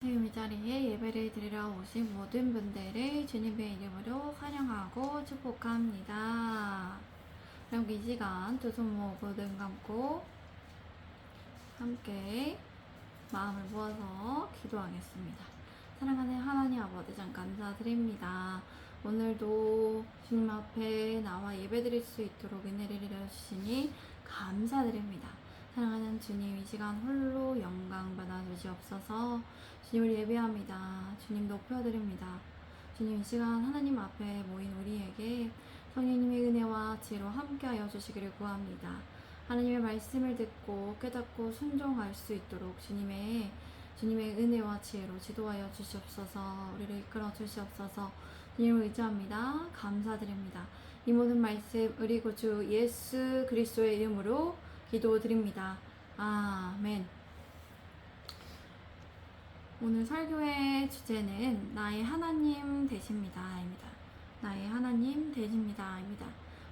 지금 이 자리에 예배를 드리러 오신 모든 분들을 주님의 이름으로 환영하고 축복합니다. 그럼 이 시간 두 손 모으고 눈 감고 함께 마음을 모아서 기도하겠습니다. 사랑하는 하나님 아버지 참 감사드립니다. 오늘도 주님 앞에 나와 예배드릴 수 있도록 은혜를 내려주시니 감사드립니다. 사랑하는 주님, 이 시간 홀로 영광 받아 주시옵소서. 주님을 예배합니다. 주님 높여드립니다. 주님, 이 시간 하나님 앞에 모인 우리에게 성령님의 은혜와 지혜로 함께하여 주시기를 구합니다. 하나님의 말씀을 듣고 깨닫고 순종할 수 있도록 주님의 은혜와 지혜로 지도하여 주시옵소서. 우리를 이끌어 주시옵소서. 주님을 의지합니다. 감사드립니다. 이 모든 말씀 우리 구주 예수 그리스도의 이름으로 기도드립니다. 아멘. 오늘 설교의 주제는 나의 하나님 되십니다입니다. 나의 하나님 되십니다입니다.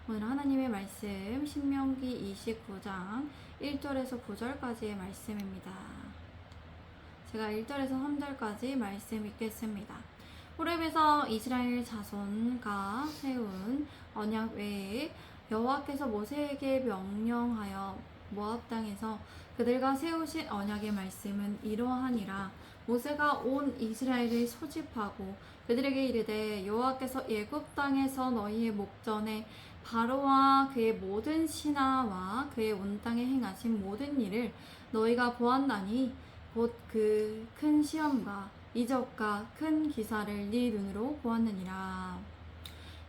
오늘 하나님의 말씀 신명기 29장 1절에서 9절까지의 말씀입니다. 제가 1절에서 3절까지 말씀 읽겠습니다. 호렙에서 이스라엘 자손과 세운 언약 외에 여호와께서 모세에게 명령하여 모압 땅에서 그들과 세우신 언약의 말씀은 이러하니라. 모세가 온 이스라엘을 소집하고 그들에게 이르되 여호와께서 애굽 땅에서 너희의 목전에 바로와 그의 모든 신하와 그의 온 땅에 행하신 모든 일을 너희가 보았나니 곧 그 큰 시험과 이적과 큰 기사를 네 눈으로 보았느니라.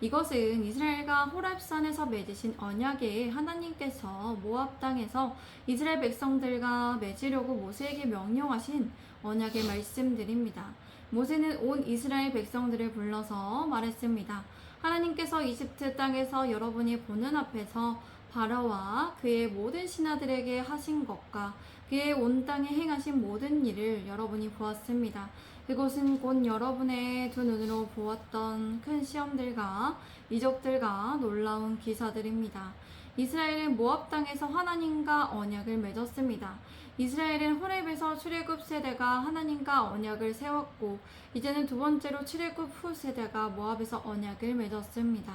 이것은 이스라엘과 호렙산에서 맺으신 언약에 하나님께서 모압 땅에서 이스라엘 백성들과 맺으려고 모세에게 명령하신 언약의 말씀들입니다. 모세는 온 이스라엘 백성들을 불러서 말했습니다. 하나님께서 이집트 땅에서 여러분이 보는 앞에서 바로와 그의 모든 신하들에게 하신 것과 그의 온 땅에 행하신 모든 일을 여러분이 보았습니다. 그곳은 곧 여러분의 두 눈으로 보았던 큰 시험들과 이적들과 놀라운 기사들입니다. 이스라엘은 모압 땅에서 하나님과 언약을 맺었습니다. 이스라엘은 호렙에서 출애굽 세대가 하나님과 언약을 세웠고 이제는 두 번째로 출애굽 후 세대가 모압에서 언약을 맺었습니다.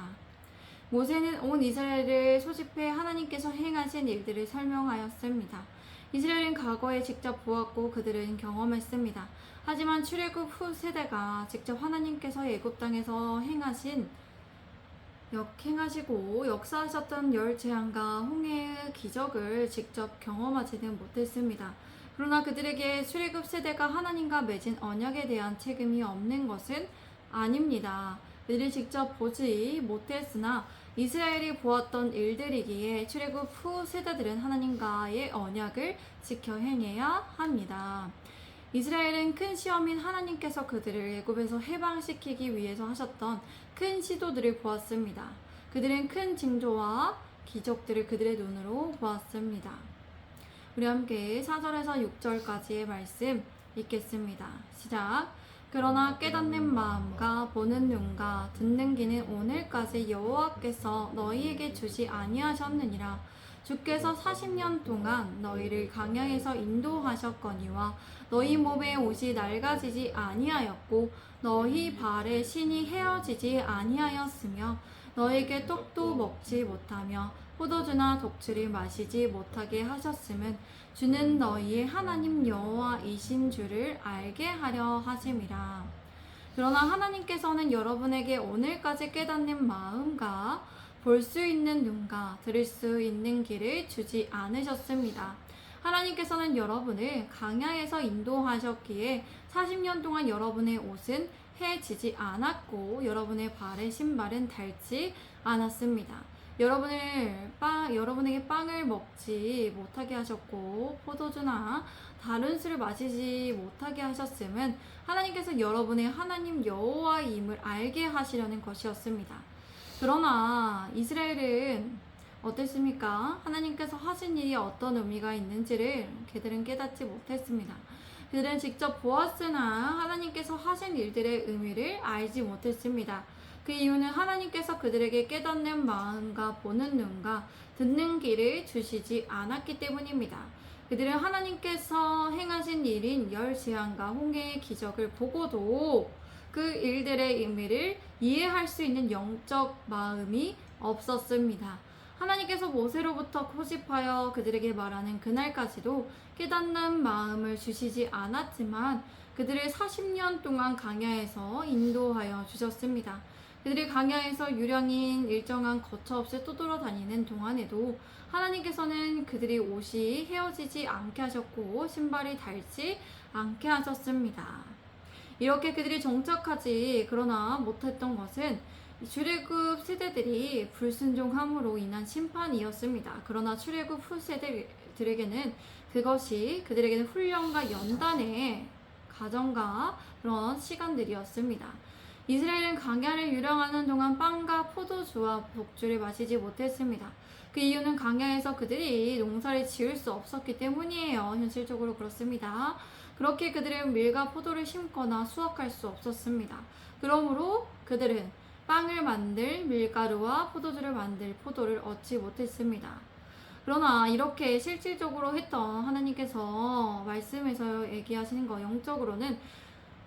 모세는 온 이스라엘을 소집해 하나님께서 행하신 일들을 설명하였습니다. 이스라엘은 과거에 직접 보았고 그들은 경험했습니다. 하지만 출애굽 후 세대가 직접 하나님께서 애굽 땅에서 행하시고 역사하셨던 열 재앙과 홍해의 기적을 직접 경험하지는 못했습니다. 그러나 그들에게 출애굽 세대가 하나님과 맺은 언약에 대한 책임이 없는 것은 아닙니다. 그들이 직접 보지 못했으나 이스라엘이 보았던 일들이기에 출애굽 후 세대들은 하나님과의 언약을 지켜 행해야 합니다. 이스라엘은 큰 시험인 하나님께서 그들을 애굽에서 해방시키기 위해서 하셨던 큰 시도들을 보았습니다. 그들은 큰 징조와 기적들을 그들의 눈으로 보았습니다. 우리 함께 4절에서 6절까지의 말씀 읽겠습니다. 시작. 그러나 깨닫는 마음과 보는 눈과 듣는 귀는 오늘까지 여호와께서 너희에게 주지 아니하셨느니라. 주께서 40년 동안 너희를 광야에서 인도하셨거니와 너희 몸에 옷이 낡아지지 아니하였고 너희 발에 신이 헤어지지 아니하였으며 너에게 떡도 먹지 못하며 포도주나 독주를 마시지 못하게 하셨음은 주는 너희의 하나님 여호와이신 줄을 알게 하려 하심이라. 그러나 하나님께서는 여러분에게 오늘까지 깨닫는 마음과 볼 수 있는 눈과 들을 수 있는 귀를 주지 않으셨습니다. 하나님께서는 여러분을 광야에서 인도하셨기에 40년 동안 여러분의 옷은 해지지 않았고 여러분의 발에 신발은 닳지 않았습니다. 여러분에게 빵을 먹지 못하게 하셨고 포도주나 다른 술을 마시지 못하게 하셨음은 하나님께서 여러분의 하나님 여호와임을 알게 하시려는 것이었습니다. 그러나 이스라엘은 어땠습니까? 하나님께서 하신 일이 어떤 의미가 있는지를 그들은 깨닫지 못했습니다. 그들은 직접 보았으나 하나님께서 하신 일들의 의미를 알지 못했습니다. 그 이유는 하나님께서 그들에게 깨닫는 마음과 보는 눈과 듣는 귀를 주시지 않았기 때문입니다. 그들은 하나님께서 행하신 일인 열 재앙과 홍해의 기적을 보고도 그 일들의 의미를 이해할 수 있는 영적 마음이 없었습니다. 하나님께서 모세로부터 고집하여 그들에게 말하는 그날까지도 깨닫는 마음을 주시지 않았지만 그들을 40년 동안 광야에서 인도하여 주셨습니다. 그들이 광야에서 유령인 일정한 거처 없이 떠돌아다니는 동안에도 하나님께서는 그들이 옷이 헤어지지 않게 하셨고 신발이 닳지 않게 하셨습니다. 이렇게 그들이 정착하지 그러나 못했던 것은 출애굽 세대들이 불순종함으로 인한 심판이었습니다. 그러나 출애굽 후 세대들에게는 그것이 그들에게는 훈련과 연단의 과정과 그런 시간들이었습니다. 이스라엘은 광야를 유령하는 동안 빵과 포도주와 복주를 마시지 못했습니다. 그 이유는 광야에서 그들이 농사를 지을 수 없었기 때문이에요. 현실적으로 그렇습니다. 그렇게 그들은 밀과 포도를 심거나 수확할 수 없었습니다. 그러므로 그들은 빵을 만들 밀가루와 포도주를 만들 포도를 얻지 못했습니다. 그러나 이렇게 실질적으로 했던 하나님께서 말씀에서 얘기하시는 거 영적으로는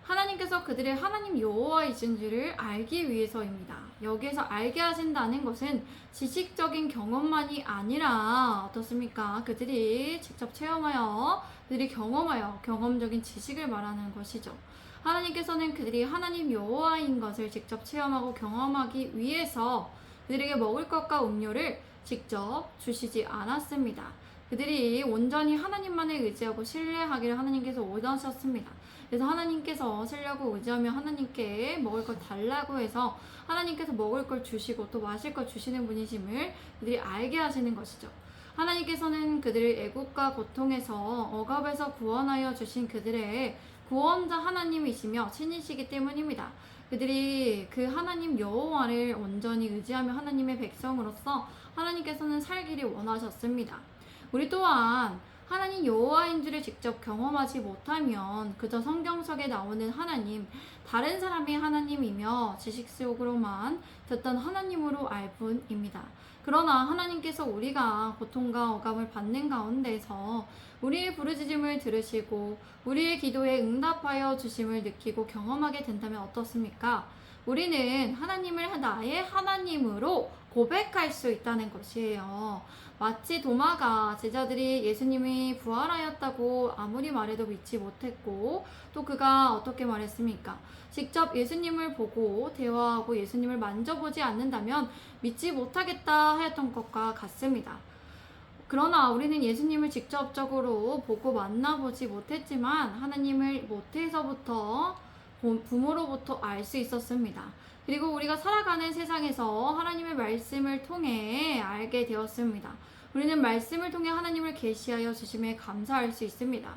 하나님께서 그들의 하나님 여호와이신 줄을 알기 위해서입니다. 여기에서 알게 하신다는 것은 지식적인 경험만이 아니라 어떻습니까? 그들이 직접 체험하여 그들이 경험하여 경험적인 지식을 말하는 것이죠. 하나님께서는 그들이 하나님 여호와인 것을 직접 체험하고 경험하기 위해서 그들에게 먹을 것과 음료를 직접 주시지 않았습니다. 그들이 온전히 하나님만을 의지하고 신뢰하기를 하나님께서 원하셨습니다. 그래서 하나님께서 쓰려고 의지하며 하나님께 먹을 걸 달라고 해서 하나님께서 먹을 걸 주시고 또 마실 걸 주시는 분이심을 그들이 알게 하시는 것이죠. 하나님께서는 그들을 애국과 고통에서 억압에서 구원하여 주신 그들의 구원자 하나님이시며 신이시기 때문입니다. 그들이 그 하나님 여호와를 온전히 의지하며 하나님의 백성으로서 하나님께서는 살기를 원하셨습니다. 우리 또한 하나님 여호와인 줄을 직접 경험하지 못하면 그저 성경석에 나오는 하나님, 다른 사람이 하나님이며 지식 속으로만 듣던 하나님으로 알 뿐입니다. 그러나 하나님께서 우리가 고통과 억압을 받는 가운데서 우리의 부르짖음을 들으시고 우리의 기도에 응답하여 주심을 느끼고 경험하게 된다면 어떻습니까? 우리는 하나님을 나의 하나님으로 고백할 수 있다는 것이에요. 마치 도마가 제자들이 예수님이 부활하였다고 아무리 말해도 믿지 못했고 또 그가 어떻게 말했습니까? 직접 예수님을 보고 대화하고 예수님을 만져보지 않는다면 믿지 못하겠다 하였던 것과 같습니다. 그러나 우리는 예수님을 직접적으로 보고 만나보지 못했지만 하나님을 모태에서부터 부모로부터 알 수 있었습니다. 그리고 우리가 살아가는 세상에서 하나님의 말씀을 통해 알게 되었습니다. 우리는 말씀을 통해 하나님을 계시하여 주심에 감사할 수 있습니다.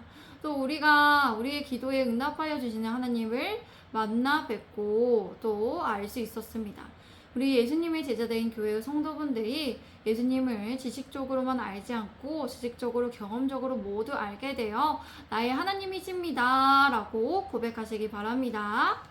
또 우리가 우리의 기도에 응답하여 주시는 하나님을 만나 뵙고 또 알 수 있었습니다. 우리 예수님의 제자된 교회의 성도분들이 예수님을 지식적으로만 알지 않고 지식적으로 경험적으로 모두 알게 되어 나의 하나님이십니다 라고 고백하시기 바랍니다.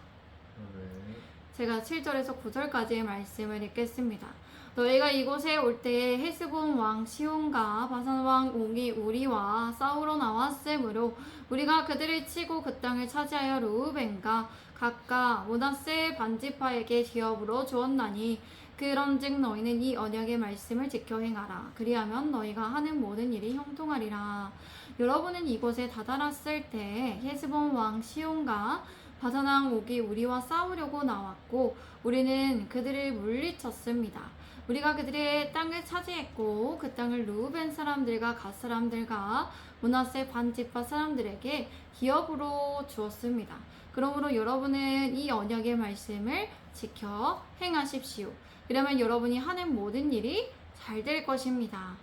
제가 7절에서 9절까지의 말씀을 읽겠습니다. 너희가 이곳에 올 때에 헤스본 왕 시온과 바산 왕 옥이 우리와 싸우러 나왔으므로 우리가 그들을 치고 그 땅을 차지하여 르우벤과 각각 므낫세 반지파에게 기업으로 주었나니 그런즉 너희는 이 언약의 말씀을 지켜 행하라. 그리하면 너희가 하는 모든 일이 형통하리라. 여러분은 이곳에 다다랐을 때 헤스본 왕 시온과 바산 왕 옥이 우리와 싸우려고 나왔고 우리는 그들을 물리쳤습니다. 우리가 그들의 땅을 차지했고 그 땅을 르우벤 사람들과 갓 사람들과 므낫세 반지파 사람들에게 기업으로 주었습니다. 그러므로 여러분은 이 언약의 말씀을 지켜 행하십시오. 그러면 여러분이 하는 모든 일이 잘 될 것입니다.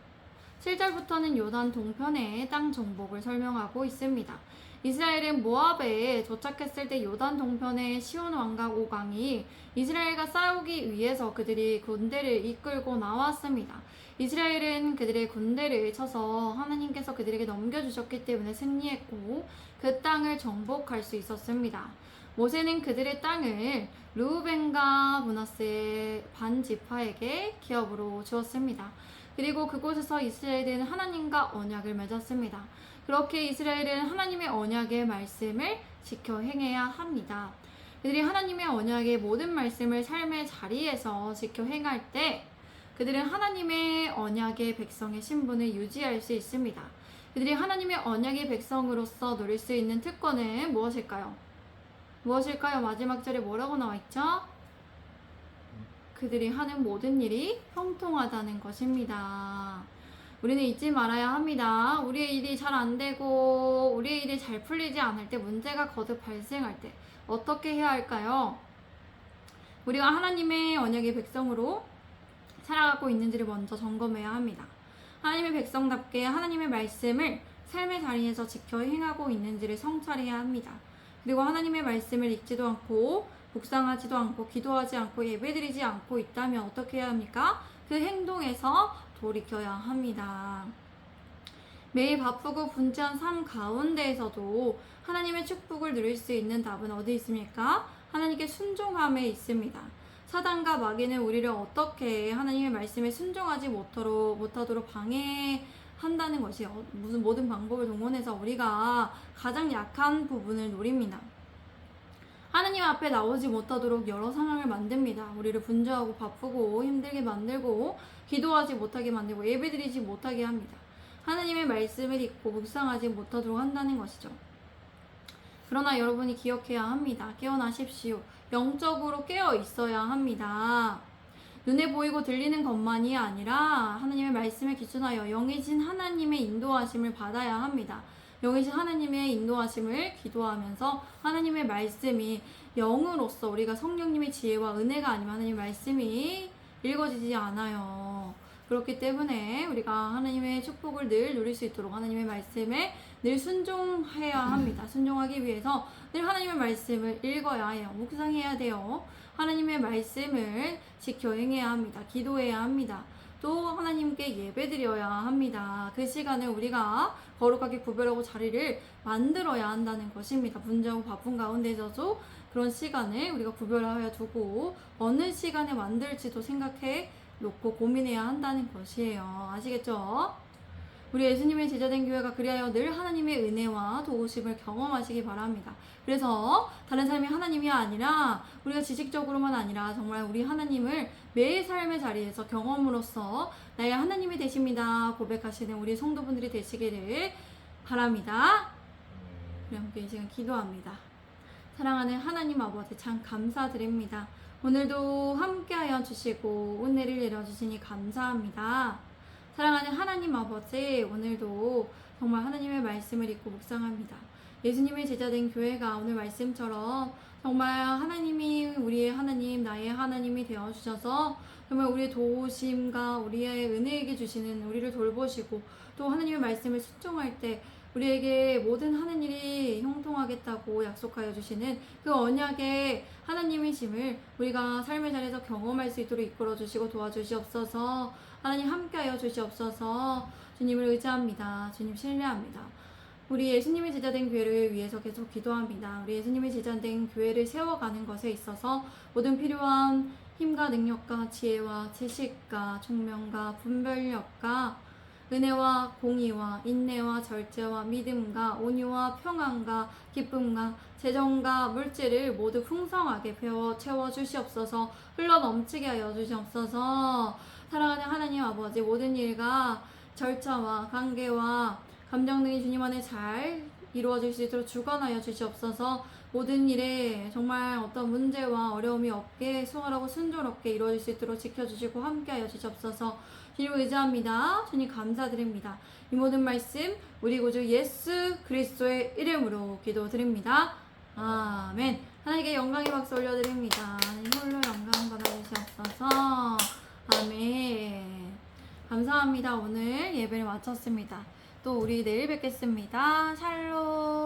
7절부터는 요단 동편의 땅 정복을 설명하고 있습니다. 이스라엘은 모압에 도착했을 때 요단 동편의 시온 왕과 옥왕이 이스라엘과 싸우기 위해서 그들이 군대를 이끌고 나왔습니다. 이스라엘은 그들의 군대를 쳐서 하나님께서 그들에게 넘겨주셨기 때문에 승리했고 그 땅을 정복할 수 있었습니다. 모세는 그들의 땅을 르우벤과 므낫세 반지파에게 기업으로 주었습니다. 그리고 그곳에서 이스라엘은 하나님과 언약을 맺었습니다. 그렇게 이스라엘은 하나님의 언약의 말씀을 지켜 행해야 합니다. 그들이 하나님의 언약의 모든 말씀을 삶의 자리에서 지켜 행할 때 그들은 하나님의 언약의 백성의 신분을 유지할 수 있습니다. 그들이 하나님의 언약의 백성으로서 누릴 수 있는 특권은 무엇일까요? 무엇일까요? 마지막 절에 뭐라고 나와 있죠? 그들이 하는 모든 일이 형통하다는 것입니다. 우리는 잊지 말아야 합니다. 우리의 일이 잘 안 되고 우리의 일이 잘 풀리지 않을 때, 문제가 거듭 발생할 때 어떻게 해야 할까요? 우리가 하나님의 언약의 백성으로 살아가고 있는지를 먼저 점검해야 합니다. 하나님의 백성답게 하나님의 말씀을 삶의 자리에서 지켜 행하고 있는지를 성찰해야 합니다. 그리고 하나님의 말씀을 읽지도 않고 묵상하지도 않고 기도하지 않고 예배드리지 않고 있다면 어떻게 해야 합니까? 그 행동에서 돌이켜야 합니다. 매일 바쁘고 분주한 삶 가운데에서도 하나님의 축복을 누릴 수 있는 답은 어디 있습니까? 하나님께 순종함에 있습니다. 사단과 마귀는 우리를 어떻게 하나님의 말씀에 순종하지 못하도록 방해한다는 것이 무슨 모든 방법을 동원해서 우리가 가장 약한 부분을 노립니다. 하나님 앞에 나오지 못하도록 여러 상황을 만듭니다. 우리를 분주하고 바쁘고 힘들게 만들고 기도하지 못하게 만들고 예배드리지 못하게 합니다. 하나님의 말씀을 읽고 묵상하지 못하도록 한다는 것이죠. 그러나 여러분이 기억해야 합니다. 깨어나십시오. 영적으로 깨어 있어야 합니다. 눈에 보이고 들리는 것만이 아니라 하나님의 말씀에 기준하여 영이신 하나님의 인도하심을 받아야 합니다. 영이신 하나님의 인도하심을 기도하면서 하나님의 말씀이 영으로서 우리가 성령님의 지혜와 은혜가 아니면 하나님의 말씀이 읽어지지 않아요. 그렇기 때문에 우리가 하나님의 축복을 늘 누릴 수 있도록 하나님의 말씀에 늘 순종해야 합니다. 순종하기 위해서 늘 하나님의 말씀을 읽어야 해요. 묵상해야 돼요. 하나님의 말씀을 지켜 행해야 합니다. 기도해야 합니다. 또 하나님께 예배드려야 합니다. 그 시간을 우리가 거룩하게 구별하고 자리를 만들어야 한다는 것입니다. 분주하고 바쁜 가운데서도 그런 시간을 우리가 구별하여 두고 어느 시간에 만들지도 생각해 놓고 고민해야 한다는 것이에요. 아시겠죠? 우리 예수님의 제자된 교회가 그리하여 늘 하나님의 은혜와 도우심을 경험하시기 바랍니다. 그래서 다른 사람이 하나님이 아니라 우리가 지식적으로만 아니라 정말 우리 하나님을 매일 삶의 자리에서 경험으로써 나의 하나님이 되십니다 고백하시는 우리 성도분들이 되시기를 바랍니다. 우리 함께 이 시간 기도합니다. 사랑하는 하나님 아버지 참 감사드립니다. 오늘도 함께하여 주시고 은혜를 내려주시니 감사합니다. 사랑하는 하나님 아버지, 오늘도 정말 하나님의 말씀을 읽고 묵상합니다. 예수님의 제자된 교회가 오늘 말씀처럼 정말 하나님이 우리의 하나님, 나의 하나님이 되어주셔서 정말 우리의 도우심과 우리의 은혜에게 주시는 우리를 돌보시고 또 하나님의 말씀을 순종할 때 우리에게 모든 하는 일이 형통하겠다고 약속하여 주시는 그 언약의 하나님이심을 우리가 삶의 자리에서 경험할 수 있도록 이끌어 주시고 도와주시옵소서. 하나님 함께하여 주시옵소서. 주님을 의지합니다. 주님 신뢰합니다. 우리 예수님의 제자된 교회를 위해서 계속 기도합니다. 우리 예수님의 제자된 교회를 세워가는 것에 있어서 모든 필요한 힘과 능력과 지혜와 지식과 총명과 분별력과 은혜와 공의와 인내와 절제와 믿음과 온유와 평안과 기쁨과 재정과 물질을 모두 풍성하게 채워 주시옵소서. 흘러 넘치게 하여 주시옵소서. 사랑하는 하나님 아버지, 모든 일과 절차와 관계와 감정 등이 주님 안에 잘 이루어질 수 있도록 주관하여 주시옵소서. 모든 일에 정말 어떤 문제와 어려움이 없게 수월하고 순조롭게 이루어질 수 있도록 지켜주시고 함께하여 주시옵소서. 주님을 의지합니다. 주님 감사드립니다. 이 모든 말씀 우리 구주 예수 그리스도의 이름으로 기도드립니다. 아멘. 하나님께 영광의 박수 올려드립니다. 홀로 영광 받아주시옵소서. 아멘. 감사합니다. 오늘 예배를 마쳤습니다. 또 우리 내일 뵙겠습니다. 샬롬.